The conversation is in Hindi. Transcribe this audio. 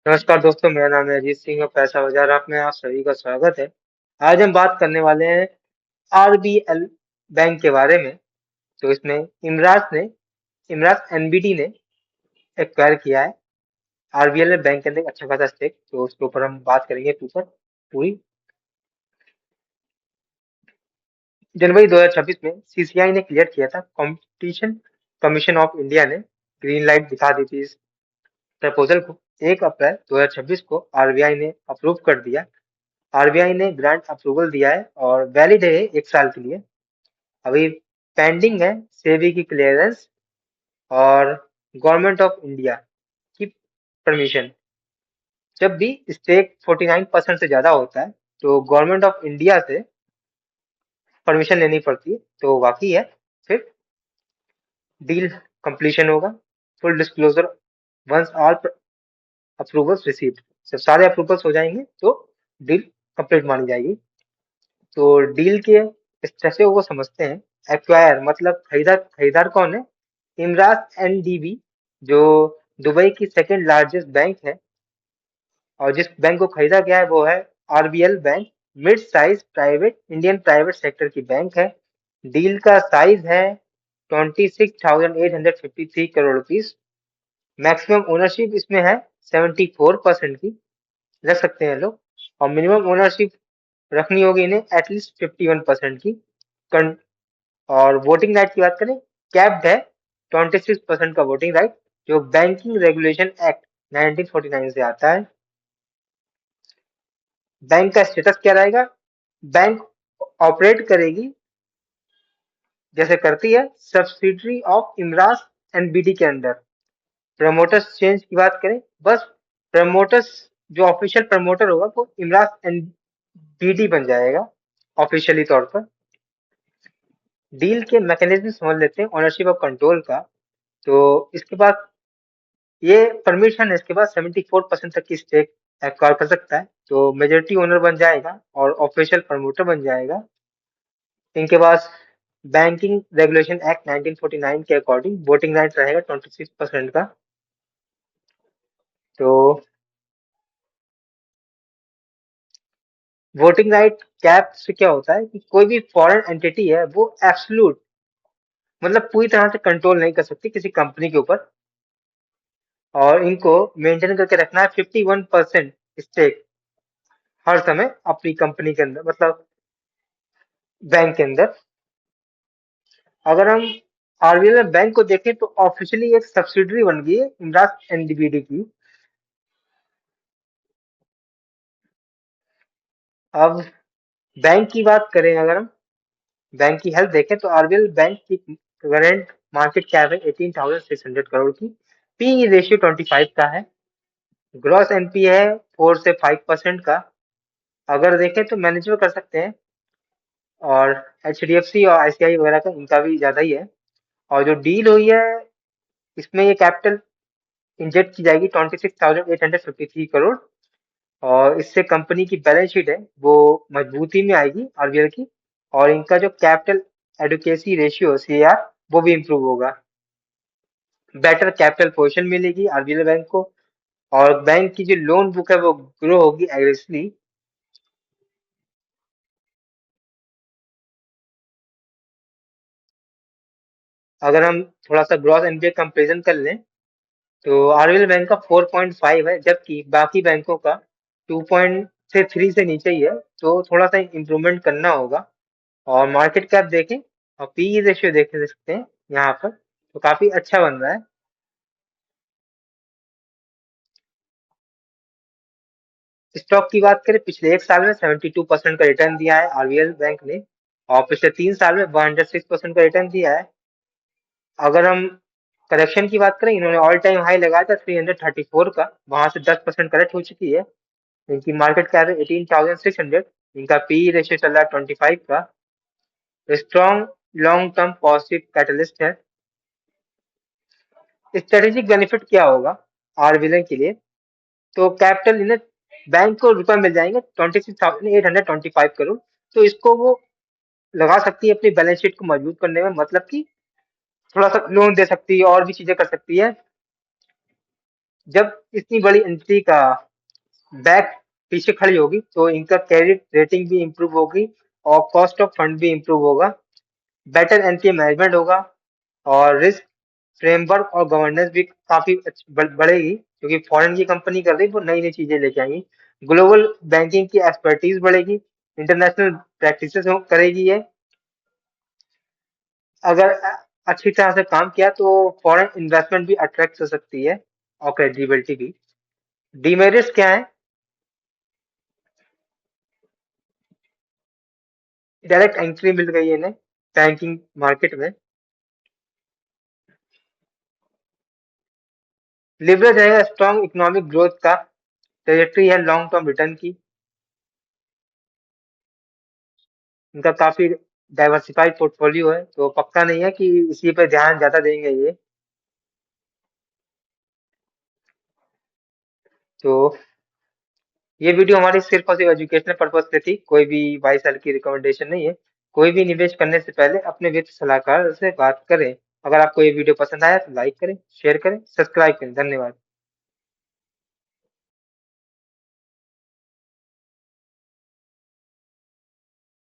नमस्कार दोस्तों, मेरा नाम है अजीत सिंह और पैसा बाजार आप में आप सभी का स्वागत है। आज हम बात करने वाले हैं आरबीएल बैंक के बारे में। तो इसमें इमराज एनबीडी ने एक्वायर किया है आरबीएल बैंक के अंदर एक अच्छा खासा स्टेक। तो उसके ऊपर हम बात करेंगे ऊपर पूरी। जनवरी 2026 में सीसीआई ने क्लियर किया था, कंपटीशन कमीशन ऑफ इंडिया ने ग्रीन लाइट दिखा दी थी इस प्रपोजल को। 1 अप्रैल 2026 को आरबीआई ने अप्रूव कर दिया। आरबीआई ने ग्रांट अप्रूवल दिया है और वैलिड है 1 साल के लिए। अभी पेंडिंग है सेबी की क्लियरेंस और गवर्नमेंट ऑफ इंडिया की परमिशन। जब भी स्टेक 49% से ज्यादा होता है तो गवर्नमेंट ऑफ इंडिया से परमिशन लेनी पड़ती है। तो बाकी है, फिर डील कंप्लीशन होगा। Full disclosure once all approvals received. जब सारे अप्रूवल्स हो जाएंगे तो डील कंप्लीट मानी जाएगी। तो डील के स्ट्रक्चर को समझते हैं। एक्वायर मतलब खरीदार कौन है? इमराज एनडीबी, जो दुबई की सेकंड लार्जेस्ट बैंक है। और जिस बैंक को खरीदा गया है वो है RBL bank. Mid size private Indian private sector की बैंक है। डील का साइज है 26,853 करोड़ रुपीस। मैक्सिमम ओनरशिप इसमें है 74% की, रख सकते हैं लोग। और मिनिमम ओनरशिप रखनी होगी इन्हें एटलीस्ट 51% की। और वोटिंग राइट की बात करें, कैप्ड है 26% का वोटिंग राइट, जो बैंकिंग रेगुलेशन एक्ट 1949 से आता है। बैंक का स्टेटस क्या रहेगा? बैंक ऑपरेट करेगी जैसे करती है सब्सिडरी ऑफ इमरास एनबीडी के अंदर। प्रमोटर्स चेंज की बात करें, बस प्रमोटर्स जो ऑफिशियल प्रमोटर होगा वो इमरास एनबीडी बन जाएगा ऑफिशियली तौर पर। डील के मैकेनिज्म समझ लेते हैं ओनरशिप और कंट्रोल का। तो इसके बाद ये परमिशन है, इसके बाद 74% तक की स्टेक एक्वायर कर सकता है। तो मेजोरिटी ओनर बन जाएगा और ऑफिशियल प्रमोटर बन जाएगा। इनके पास बैंकिंग रेगुलेशन एक्ट 1949 के अकॉर्डिंग वोटिंग राइट रहेगा 26% का। तो वोटिंग राइट कैप से क्या होता है कि कोई भी फॉरेन एंटिटी है वो एब्सोल्यूट मतलब पूरी तरह से कंट्रोल नहीं कर सकती किसी कंपनी के ऊपर। और इनको मेंटेन करके रखना है 51% स्टेक हर समय अपनी कंपनी के अंदर, मतलब बैंक के अंदर। अगर हम आरबीएल बैंक को देखें तो ऑफिशियली एक सब्सिडरी बन गई है इमराज एनडीबीडी की। अब बैंक की बात करें, अगर हम बैंक की हेल्थ देखें तो आरबीएल बैंक की करंट मार्केट कैप है 18,600 करोड़ की। पी रेशियो 25 का है। ग्रॉस एनपी है 4 से 5% का। अगर देखें तो मैनेजर कर सकते हैं। और एचडीएफसी और आईसीआई वगैरह का इनका भी ज्यादा ही है। और जो डील हुई है इसमें ये कैपिटल इंजेक्ट की जाएगी 26,853 करोड़। और इससे कंपनी की बैलेंस शीट है वो मजबूती में आएगी आरबीएल की। और इनका जो कैपिटल एडुकेसी रेशियो सीएआर वो भी इम्प्रूव होगा। बेटर कैपिटल पोजीशन मिलेगी आरबीएल बैंक को। और बैंक की जो लोन बुक है वो ग्रो होगी एग्रेसिवली। अगर हम थोड़ा सा ग्रॉस एनपीए कंपेरिजन कर लें तो आरबीएल बैंक का 4.5 है, जबकि बाकी बैंकों का 2.3 से नीचे ही है। तो थोड़ा सा इम्प्रूवमेंट करना होगा। और मार्केट कैप देखें और पी रेशियो देख सकते हैं यहाँ पर, तो काफी अच्छा बन रहा है। स्टॉक की बात करें, पिछले 1 साल में 72% का रिटर्न दिया है आरबीएल बैंक ने। और पिछले 3 साल में 106% का रिटर्न दिया है। अगर हम करेक्शन की बात करें, इन्होंने ऑल टाइम हाई लगाया था 334 का, वहां से 10% करेक्ट हो चुकी है। इनकी मार्केट कैप है 18,600। इनका पी रेशियो चल रहा है 25 का। Strong long term positive catalyst है। स्ट्रेटेजिक बेनिफिट क्या होगा आरबीएल के लिए? तो कैपिटल इन्हें बैंक को रुपए मिल जाएंगे 26,825 करोड़। तो इसको वो लगा सकती है अपनी बैलेंस शीट को मजबूत करने में, मतलब कि थोड़ा सा लोन दे सकती है और भी चीजें कर सकती है। जब इतनी बड़ी एंट्री का बैक पीछे खड़ी होगी तो इनका क्रेडिट रेटिंग भी इम्प्रूव होगी और कॉस्ट ऑफ फंड भी इम्प्रूव होगा, बेटर एनपीए मैनेजमेंट होगा और रिस्क फ्रेमवर्क और गवर्नेंस भी काफी बढ़ेगी, क्योंकि फॉरेन की कंपनी कर रही है वो नई नई चीजें लेके आएंगी। ग्लोबल बैंकिंग की एक्सपर्टीज बढ़ेगी, इंटरनेशनल प्रैक्टिसेस करेगी ये। अगर अच्छी तरह से काम किया तो फॉरेन इन्वेस्टमेंट भी अट्रैक्ट हो सकती है और क्रेडिबिलिटी भी। डीमेरिट्स क्या है? डायरेक्ट एंट्री मिल गई है इन्हें बैंकिंग मार्केट में। लिवरेज रहेगा स्ट्रॉन्ग इकोनॉमिक ग्रोथ का, ट्रेजेक्ट्री है लॉन्ग टर्म रिटर्न की, इनका काफी डाइवर्सिफाइड पोर्टफोलियो है तो पक्का नहीं है कि इसी पे ध्यान ज्यादा देंगे ये। तो ये वीडियो हमारी सिर्फ और सिर्फ एजुकेशनल पर्पज से थी, कोई भी बाई साल की रिकमेंडेशन नहीं है। कोई भी निवेश करने से पहले अपने वित्त सलाहकार से बात करें। अगर आपको ये वीडियो पसंद आया तो लाइक करें, शेयर करें, सब्सक्राइब करें। धन्यवाद।